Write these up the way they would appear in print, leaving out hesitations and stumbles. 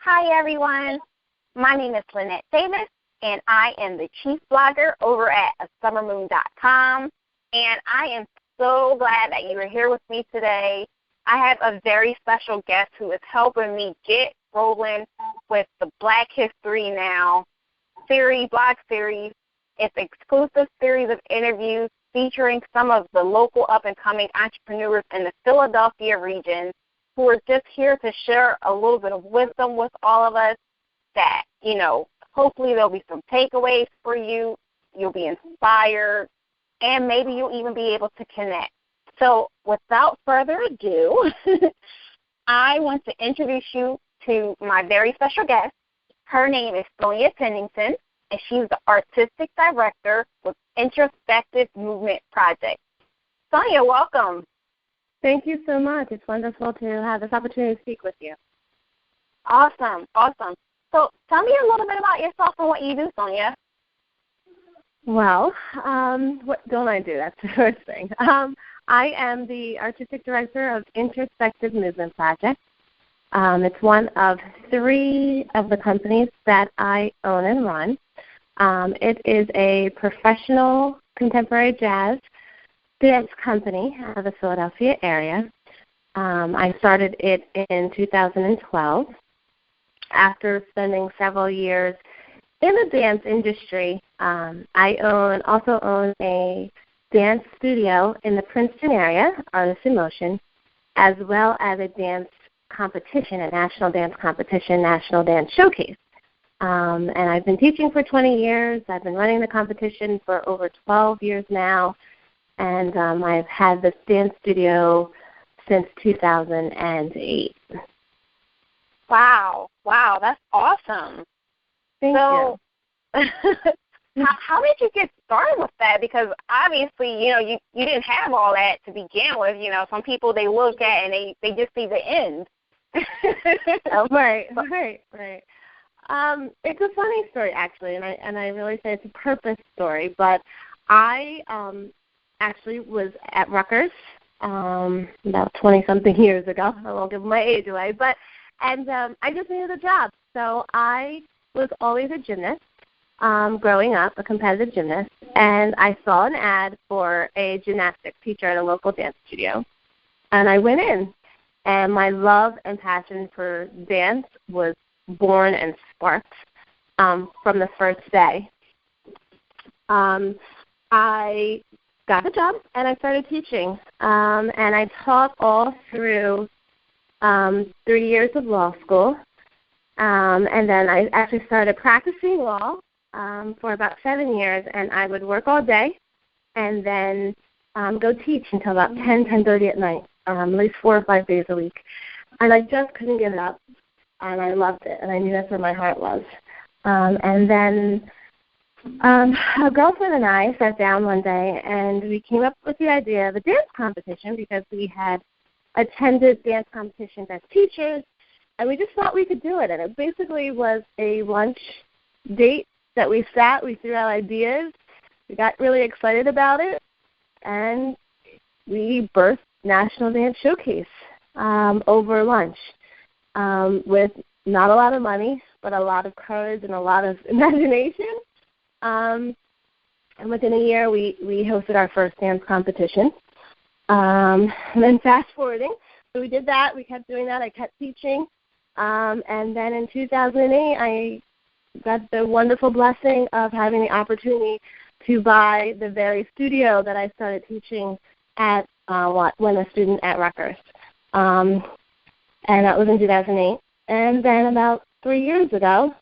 Hi, everyone. My name is Lynette Davis, and I am the chief blogger over at asummermoon.com, and I am so glad that you are here with me today. I have a very special guest who is helping me get rolling with the Black History Now blog series. It's an exclusive series of interviews featuring some of the local up-and-coming entrepreneurs in the Philadelphia region who are just here to share a little bit of wisdom with all of us that, hopefully there'll be some takeaways for you. You'll be inspired, and maybe you'll even be able to connect. So without further ado, I want to introduce you to my very special guest. Her name is Sonia Pennington, and she's the artistic director with Introspective Movement Project. Sonia, welcome. Thank you so much. It's wonderful to have this opportunity to speak with you. Awesome. So tell me a little bit about yourself and what you do, Sonia. Well, what don't I do? That's the first thing. I am the artistic director of Introspective Movement Project. It's one of 3 of the companies that I own and run. It is a professional contemporary jazz dance company out of the Philadelphia area. I started it in 2012 after spending several years in the dance industry. I also own a dance studio in the Princeton area, Artists in Motion, as well as a dance competition, a national dance competition, National Dance Showcase. And I've been teaching for 20 years. I've been running the competition for over 12 years now. And I've had this dance studio since 2008. Wow, that's awesome. Thank you. How did you get started with that? Because obviously, you didn't have all that to begin with. Some people, they look at and they just see the end. Right. It's a funny story, actually, and I really say it's a purpose story. But I actually was at Rutgers about 20-something years ago. I won't give my age away, and I just needed a job. So I was always a gymnast growing up, a competitive gymnast, and I saw an ad for a gymnastics teacher at a local dance studio, and I went in, and my love and passion for dance was born and sparked from the first day. I got the job, and I started teaching, and I taught all through 3 years of law school, and then I actually started practicing law for about 7 years, and I would work all day and then go teach until about 10:30 at night, at least 4 or 5 days a week, and I just couldn't give it up, and I loved it, and I knew that's where my heart was. And then a girlfriend and I sat down one day, and we came up with the idea of a dance competition because we had attended dance competitions as teachers, and we just thought we could do it. And it basically was a lunch date that we sat, we threw out ideas, we got really excited about it, and we birthed National Dance Showcase over lunch with not a lot of money, but a lot of courage and a lot of imagination. And within a year, we hosted our first dance competition. And then fast forwarding, so we did that. We kept doing that. I kept teaching. And then in 2008, I got the wonderful blessing of having the opportunity to buy the very studio that I started teaching at when a student at Rutgers. And that was in 2008. And then about 3 years ago,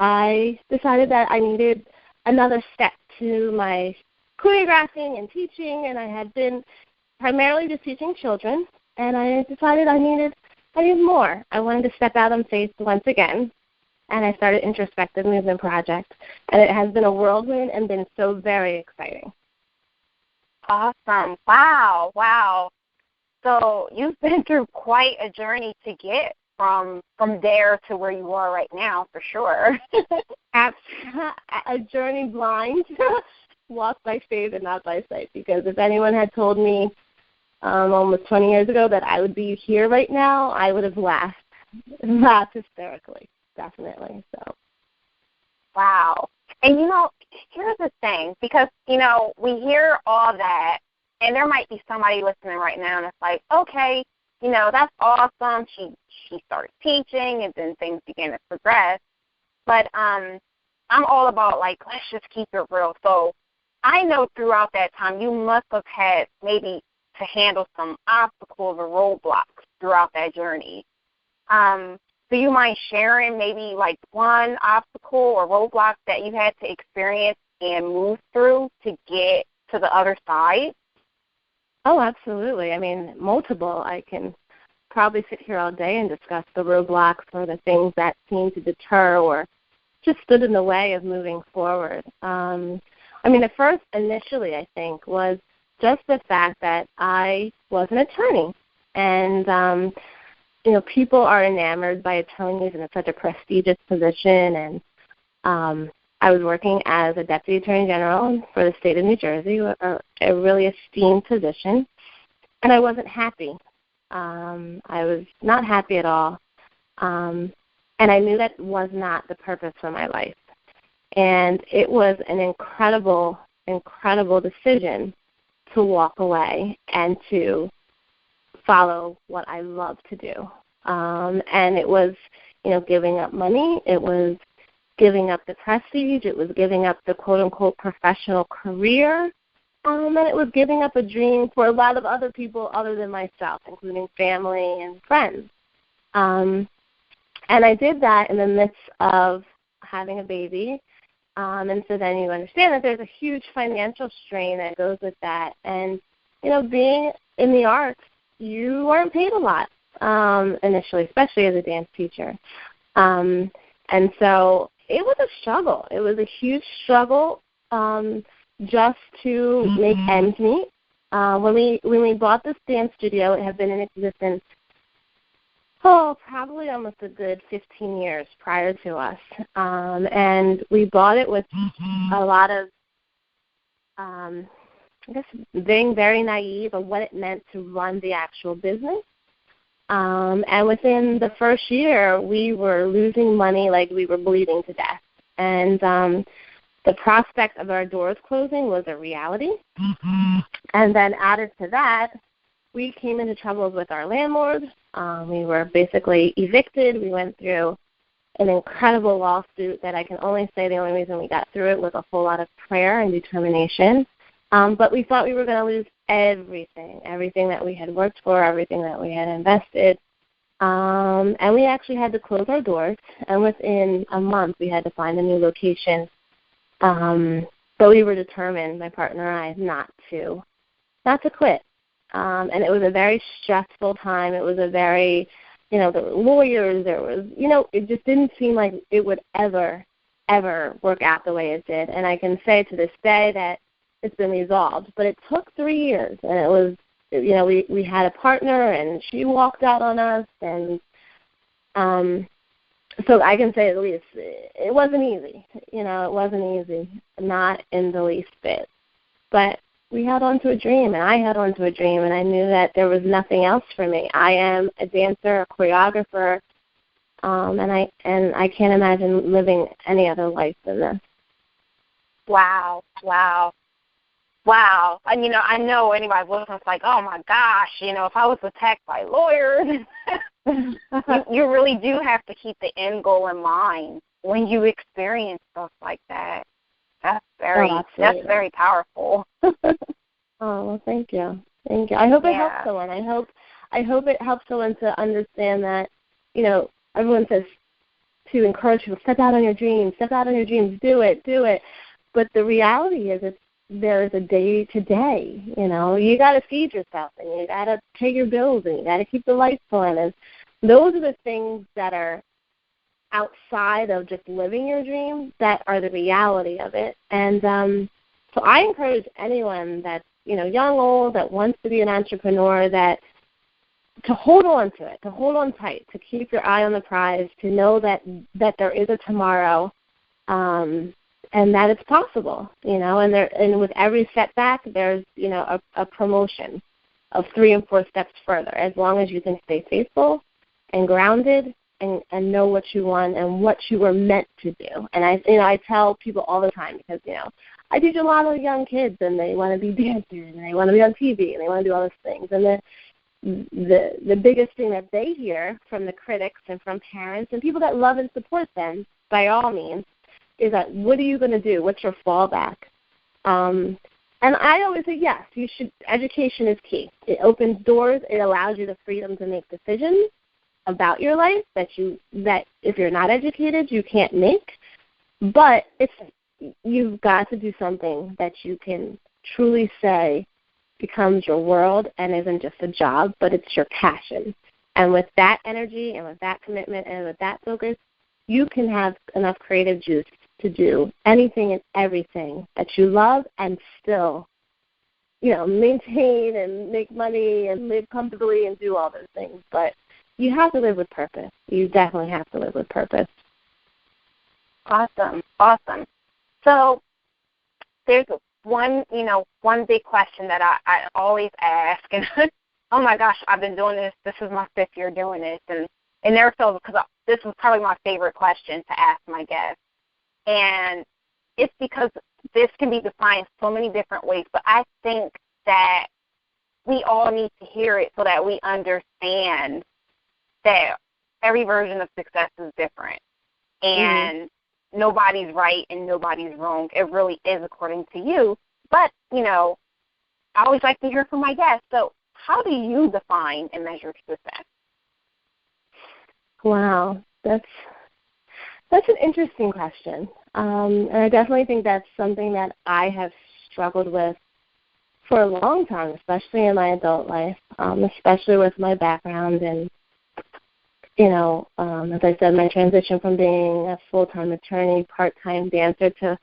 I decided that I needed another step to my choreographing and teaching, and I had been primarily just teaching children, and I decided I needed more. I wanted to step out on faith once again, and I started Introspective Movement Project, and it has been a whirlwind and been so very exciting. Awesome. Wow. So you've been through quite a journey to get from there to where you are right now, for sure. A journey blind, walk by faith and not by sight. Because if anyone had told me almost 20 years ago that I would be here right now, I would have laughed. laughed hysterically, definitely. So. Wow. And, here's the thing, because, we hear all that, and there might be somebody listening right now, and it's like, okay, that's awesome. She started teaching, and then things began to progress. But I'm all about, like, let's just keep it real. So I know throughout that time you must have had maybe to handle some obstacles or roadblocks throughout that journey. Do you mind sharing maybe like one obstacle or roadblock that you had to experience and move through to get to the other side? Oh, absolutely. I mean, multiple. I can probably sit here all day and discuss the roadblocks or the things that seem to deter or just stood in the way of moving forward. The first initially, I think, was just the fact that I was an attorney. And, people are enamored by attorneys, and it's such a prestigious position. And I was working as a deputy attorney general for the state of New Jersey, a really esteemed position, and I wasn't happy. I was not happy at all, and I knew that was not the purpose for my life. And it was an incredible, incredible decision to walk away and to follow what I love to do. And it was, giving up money. It was giving up the prestige. It was giving up the quote-unquote professional career. And it was giving up a dream for a lot of other people other than myself, including family and friends. And I did that in the midst of having a baby. And so then you understand that there's a huge financial strain that goes with that. And, being in the arts, you weren't paid a lot initially, especially as a dance teacher. And so it was a struggle. It was a huge struggle just to make ends meet. When we bought this dance studio, it had been in existence, probably almost a good 15 years prior to us. And we bought it with a lot of, being very naive of what it meant to run the actual business. And within the first year, we were losing money like we were bleeding to death. And the prospect of our doors closing was a reality. And then added to that, we came into troubles with our landlord. We were basically evicted. We went through an incredible lawsuit that I can only say the only reason we got through it was a whole lot of prayer and determination. But we thought we were going to lose everything that we had worked for, everything that we had invested. And we actually had to close our doors, and within a month we had to find a new location. But we were determined, my partner and I, not to quit. And it was a very stressful time. It was a very, there were lawyers, there was, it just didn't seem like it would ever work out the way it did. And I can say to this day that it's been resolved, but it took 3 years, and it was, we had a partner, and she walked out on us, and so I can say at least it wasn't easy. It wasn't easy, not in the least bit. But we held on to a dream, and I held on to a dream, and I knew that there was nothing else for me. I am a dancer, a choreographer, and I can't imagine living any other life than this. Wow. And, I know anybody listening is like, oh, my gosh, if I was attacked by lawyers. You really do have to keep the end goal in mind when you experience stuff like that. That's very powerful. Well, thank you. I hope it helps someone. I hope it helps someone to understand that, everyone says to encourage people, step out on your dreams, do it. But the reality is there is a day to day. You got to feed yourself, and you got to pay your bills, and you got to keep the lights on. And those are the things that are outside of just living your dream that are the reality of it. And so I encourage anyone that's, young, old, that wants to be an entrepreneur, that to hold on to it, to hold on tight, to keep your eye on the prize, to know that there is a tomorrow, and that it's possible, and with every setback, there's, a promotion of 3 and 4 steps further, as long as you can stay faithful and grounded and know what you want and what you were meant to do. And I tell people all the time because, I teach a lot of young kids and they want to be dancers and they want to be on TV and they want to do all these things. And the biggest thing that they hear from the critics and from parents and people that love and support them, by all means, is that, what are you going to do? What's your fallback? And I always say, yes, education is key. It opens doors. It allows you the freedom to make decisions about your life that if you're not educated, you can't make. But you've got to do something that you can truly say becomes your world and isn't just a job, but it's your passion. And with that energy and with that commitment and with that focus, you can have enough creative juice to do anything and everything that you love and still, maintain and make money and live comfortably and do all those things. But you have to live with purpose. You definitely have to live with purpose. Awesome. So there's one big question that I always ask, and oh my gosh, I've been doing this. This is my 5th year doing this, and it never fails because this is probably my favorite question to ask my guests. And it's because this can be defined so many different ways, but I think that we all need to hear it so that we understand that every version of success is different. And nobody's right and nobody's wrong. It really is according to you. But, I always like to hear from my guests. So how do you define and measure success? Wow, that's an interesting question. And I definitely think that's something that I have struggled with for a long time, especially in my adult life, especially with my background and, as I said, my transition from being a full-time attorney, part-time dancer to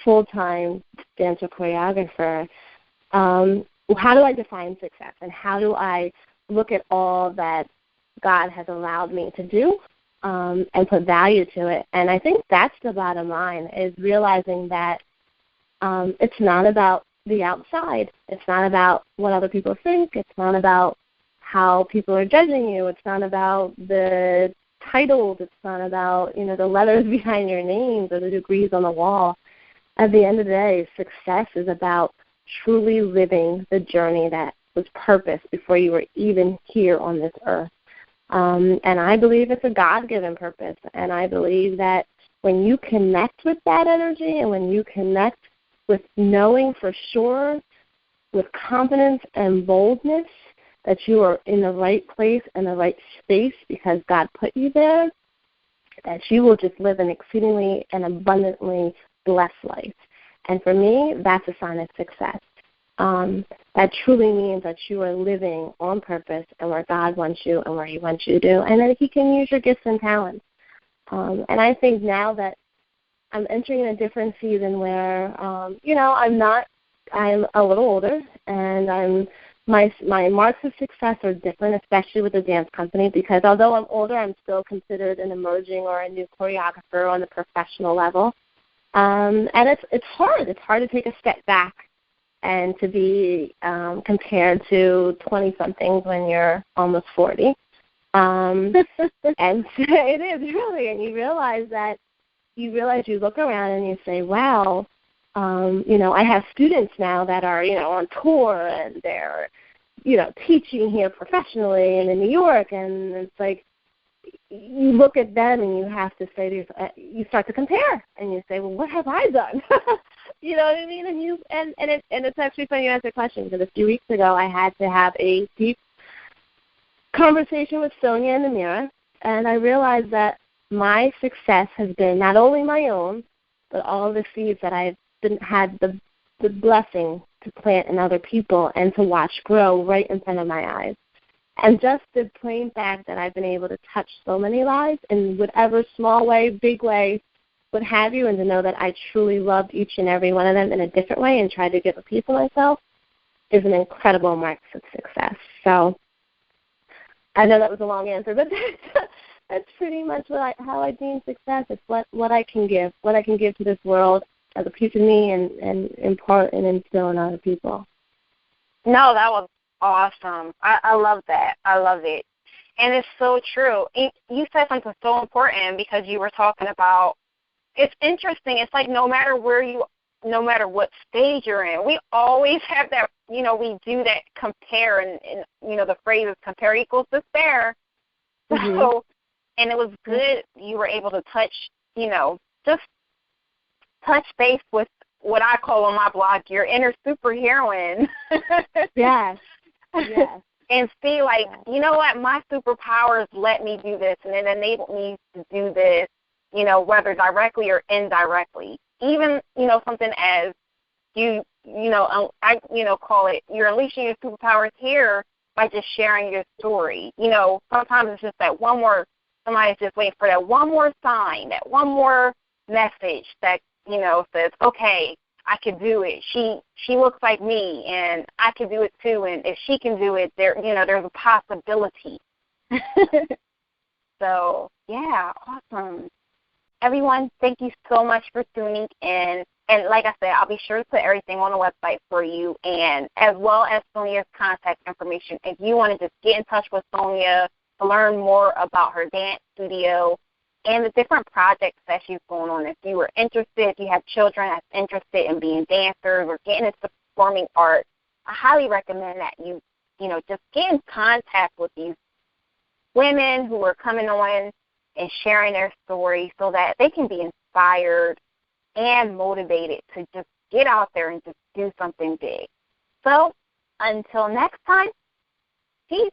full-time dancer choreographer. How do I define success, and how do I look at all that God has allowed me to do and put value to it? And I think that's the bottom line, is realizing that it's not about the outside. It's not about what other people think. It's not about how people are judging you. It's not about the titles. It's not about, the letters behind your names or the degrees on the wall. At the end of the day, success is about truly living the journey that was purpose before you were even here on this earth. And I believe it's a God-given purpose. And I believe that when you connect with that energy and when you connect with knowing for sure, with confidence and boldness, that you are in the right place and the right space because God put you there, that you will just live an exceedingly and abundantly blessed life. And for me, that's a sign of success. That truly means that you are living on purpose and where God wants you and where He wants you to do, and that He can use your gifts and talents. And I think now that I'm entering a different season where, I'm a little older, and my marks of success are different, especially with the dance company, because although I'm older, I'm still considered an emerging or a new choreographer on the professional level. And it's hard. It's hard to take a step back and to be compared to 20-somethings when you're almost 40. And it is really, and you you look around and you say, wow, I have students now that are, on tour and they're, teaching here professionally and in New York, and it's like you look at them and you have to say to yourself, you start to compare and you say, well, what have I done? You know what I mean? And it's actually funny you ask that question, because a few weeks ago I had to have a deep conversation with Sonia in the mirror, and I realized that my success has been not only my own, but all of the seeds that I've had the blessing to plant in other people and to watch grow right in front of my eyes. And just the plain fact that I've been able to touch so many lives in whatever small way, big way, what have you, and to know that I truly loved each and every one of them in a different way and tried to give a piece of myself is an incredible mark of success. So I know that was a long answer, but that's pretty much how I deem success. It's what I can give to this world as a piece of me and impart and instill in other people. No, that was awesome. I love that. I love it. And it's so true. You said something so important because you were talking about, it's interesting. It's like no matter what stage you're in, we always have that, we do that compare, and the phrase is compare equals despair. Mm-hmm. So, and it was good you were able to touch, just touch base with what I call on my blog your inner superheroine. Yes. Yes. And see, like, you know what, my superpowers let me do this, and it enabled me to do this, whether directly or indirectly. Even, something as I call it, you're unleashing your superpowers here by just sharing your story. Sometimes it's just that one more, somebody's just waiting for that one more sign, that one more message that, says, okay, I can do it. She looks like me, and I can do it too. And if she can do it, there's a possibility. So, yeah, awesome. Everyone, thank you so much for tuning in. And like I said, I'll be sure to put everything on the website for you, and as well as Sonia's contact information. If you want to just get in touch with Sonia to learn more about her dance studio and the different projects that she's going on. If you are interested, if you have children that's interested in being dancers or getting into performing arts, I highly recommend that you just get in contact with these women who are coming on and sharing their story so that they can be inspired and motivated to just get out there and just do something big. So until next time, peace.